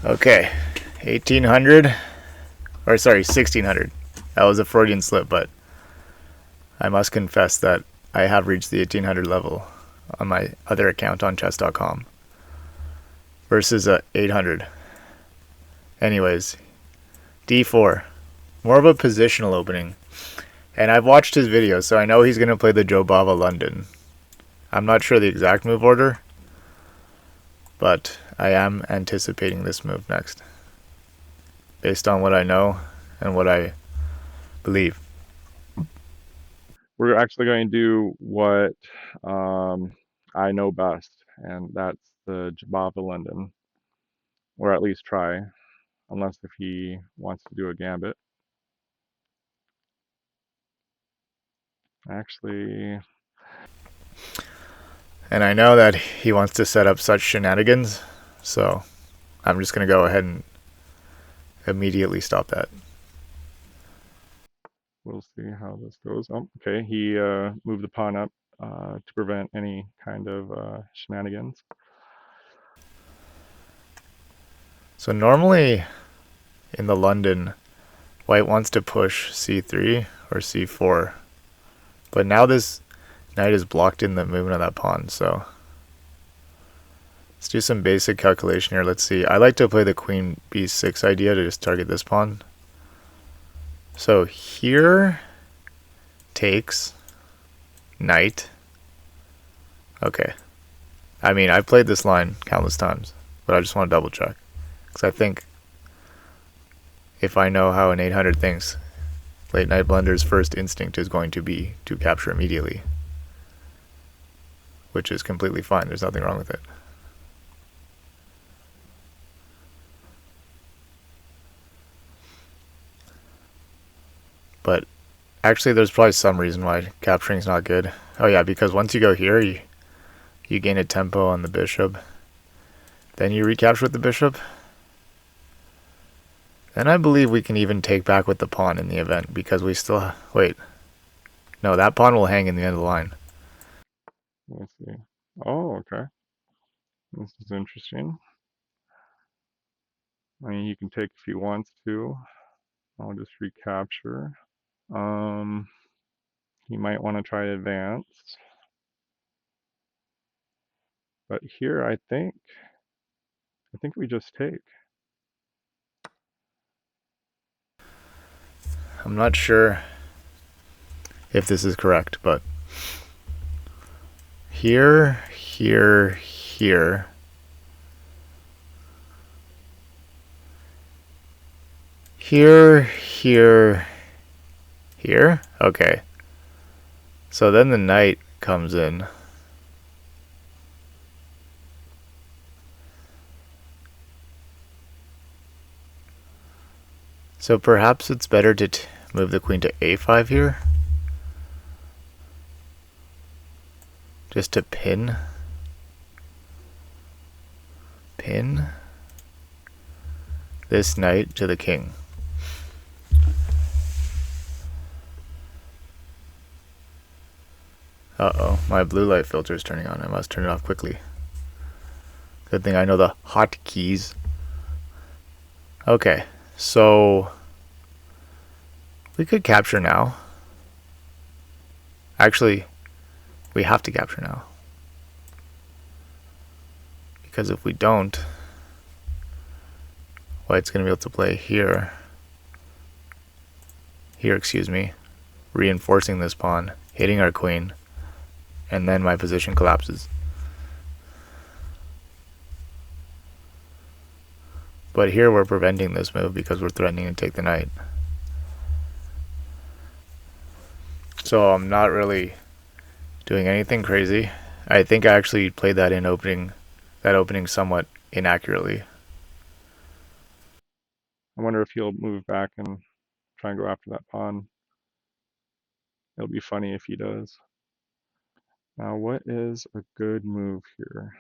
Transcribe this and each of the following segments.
Okay, 1800, or sorry, 1600. That was a Freudian slip, but I must confess that I have reached the 1800 level on my other account on chess.com versus 800. Anyways, d4. More of a positional opening. And I've watched his videos, so I know he's going to play the Joe Bava London. I'm not sure the exact move order, but I am anticipating this move next, based on what I know and what I believe. We're actually going to do what I know best, and that's the Jabava London, or at least try, unless if he wants to do a gambit. Actually, And I know that he wants to set up such shenanigans, so I'm just going to go ahead and immediately stop that. we'll see how this goes. Oh, okay, he moved the pawn up to prevent any kind of shenanigans. So normally in the London, white wants to push c3 or c4, but now this knight is blocked in the movement of that pawn, so let's do some basic calculation here. Let's see. I like to play the queen b6 idea to just target this pawn. So here takes knight. Okay. I mean, I've played this line countless times, but I just want to double check. Because I think if I know how an 800 thinks, Late Night Blender's first instinct is going to be to capture immediately, which is completely fine. There's nothing wrong with it. But actually, there's probably some reason why capturing is not good. Oh yeah, because once you go here, you gain a tempo on the bishop. Then you recapture with the bishop. Then I believe we can even take back with the pawn in the event, because we still... Wait. No, that pawn will hang in the end of the line. Let's see. Oh, okay. This is interesting. I mean, he can take if he wants to. I'll just recapture. Um, he might want to try to advance. But here, I think we just take. I'm not sure if this is correct, but here, here, here. Here, here, here? Okay. So then the knight comes in. So perhaps it's better to move the queen to a5 here. Just to pin this knight to the king. Uh-oh, my blue light filter is turning on. I must turn it off quickly. Good thing I know the hotkeys. Okay, so we could capture now. Actually, we have to capture now. Because if we don't, white's going to be able to play here. Here, excuse me. Reinforcing this pawn, hitting our queen, and then my position collapses. But here we're preventing this move because we're threatening to take the knight. So I'm not really doing anything crazy. I think I actually played that opening somewhat inaccurately. I wonder if he'll move back and try and go after that pawn. It'll be funny if he does. Now, what is a good move here?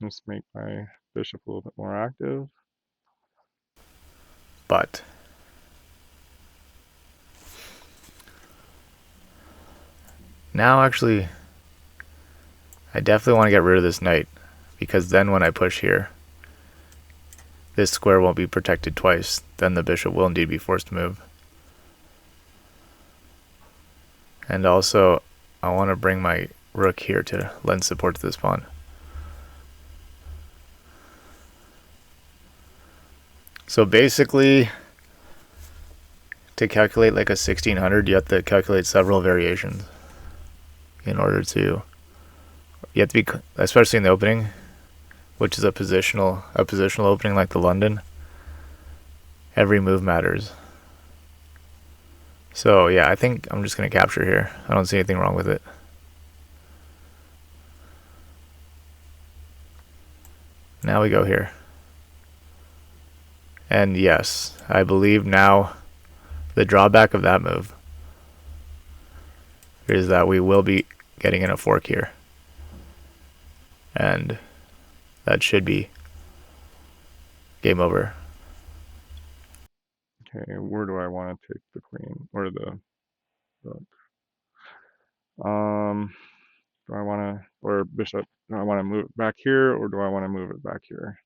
Let's make my bishop a little bit more active. But now actually I definitely want to get rid of this knight, because then when I push here, this square won't be protected twice. Then the bishop will indeed be forced to move. And also, I want to bring my rook here to lend support to this pawn. So basically, to calculate like a 1600, you have to calculate several variations in order to, you have to be, especially in the opening, which is a positional opening like the London, every move matters. So yeah, I think I'm just going to capture here. I don't see anything wrong with it. Now we go here. And yes, I believe now the drawback of that move is that we will be getting in a fork here. And that should be game over. Okay, where do I want to take the queen or the rook? Do I want to, or bishop, do I want to move it back here or do I want to move it back here?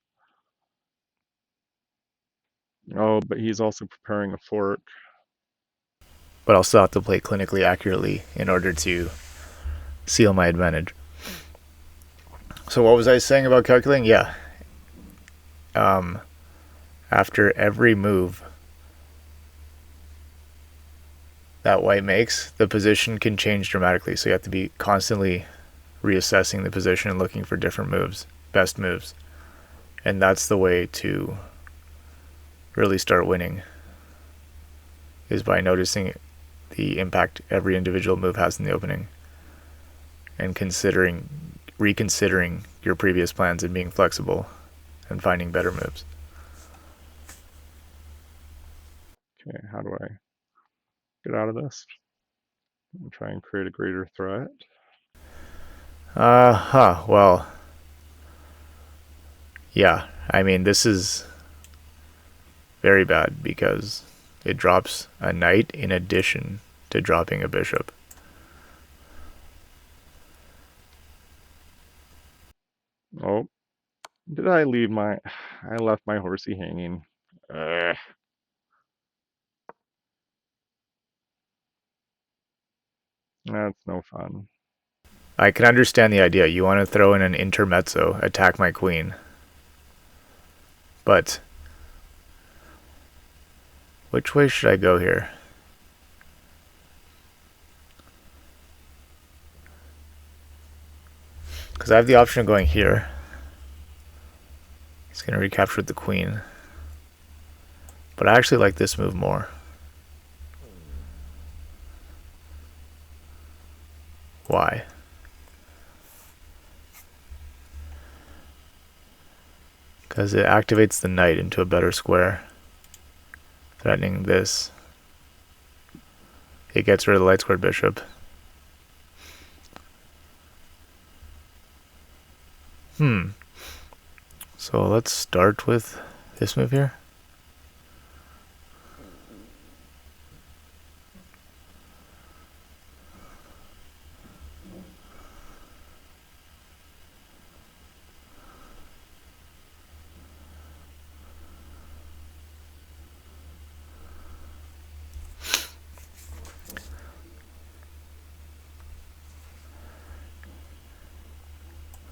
Oh, but he's also preparing a fork. But I'll still have to play clinically accurately in order to seal my advantage. So what was I saying about calculating? Yeah. After every move that white makes, the position can change dramatically. So you have to be constantly reassessing the position and looking for different moves, best moves. And that's the way to really start winning, is by noticing the impact every individual move has in the opening and reconsidering your previous plans and being flexible and finding better moves. Okay, how do I get out of this? I'll try and create a greater threat. Well, yeah, I mean, this is very bad because it drops a knight in addition to dropping a bishop. Oh, did I leave my, I left my horsey hanging. Ugh. That's no fun. I can understand the idea. You want to throw in an intermezzo, attack my queen. But which way should I go here? Because I have the option of going here. He's going to recapture the queen. But I actually like this move more. Why? Because it activates the knight into a better square, threatening this. It gets rid of the light squared bishop. So let's start with this move here.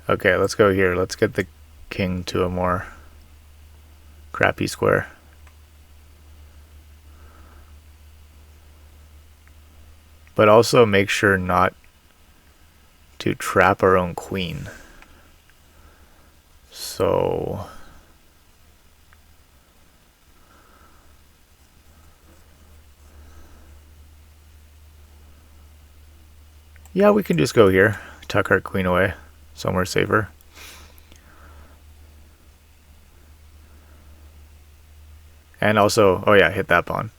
Okay, let's go here. Let's get the king to a more crappy square. But also make sure not to trap our own queen. So yeah, we can just go here, tuck our queen away somewhere safer. And also, oh yeah, hit that pawn.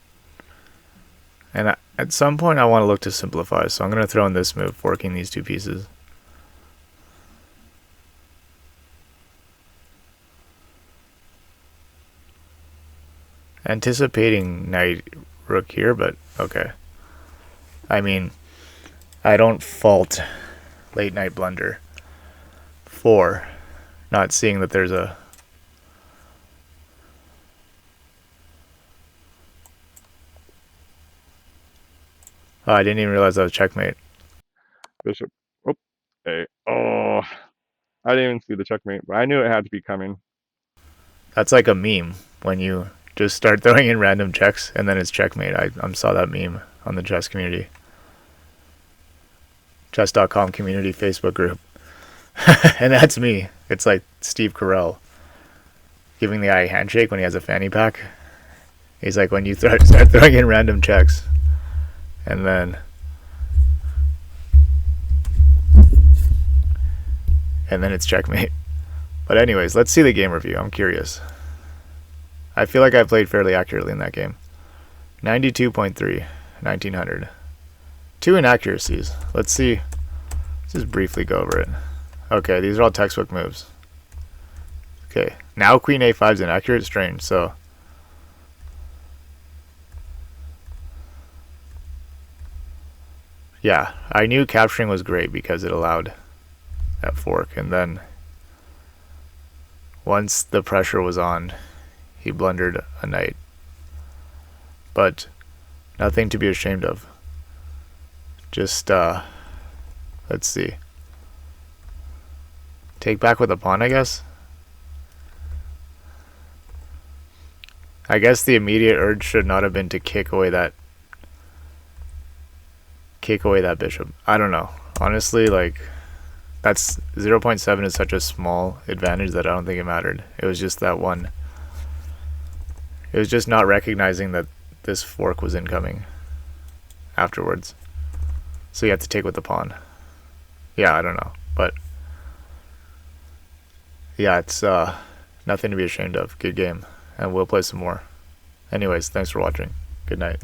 And at some point I want to look to simplify, so I'm going to throw in this move, forking these two pieces. Anticipating knight rook here, but okay. I mean, I don't fault late night blunder. 4, not seeing that there's a... Oh, I didn't even realize that was checkmate. Bishop. Oh, hey. Oh, I didn't even see the checkmate, but I knew it had to be coming. That's like a meme when you just start throwing in random checks and then it's checkmate. I saw that meme on the chess community. Chess.com community Facebook group. And that's me. It's like Steve Carell giving the guy a handshake when he has a fanny pack. He's like, when you start throwing in random checks and then it's checkmate. But anyways, let's see the game review. I'm curious. I feel like I played fairly accurately in that game. 92.3, 1900. 2 inaccuracies. Let's see. Let's just briefly go over it. Okay, these are all textbook moves. Okay, now queen a5 is inaccurate. Strange. So yeah, I knew capturing was great because it allowed that fork, and then once the pressure was on, he blundered a knight. But nothing to be ashamed of. Just let's see. Take back with a pawn, I guess. I guess the immediate urge should not have been to kick away that bishop. I don't know. Honestly, like, that's 0.7 is such a small advantage that I don't think it mattered. It was just that one. It was just not recognizing that this fork was incoming afterwards. So you have to take with the pawn. Yeah, I don't know. But yeah, it's nothing to be ashamed of. Good game. And we'll play some more. Anyways, thanks for watching. Good night.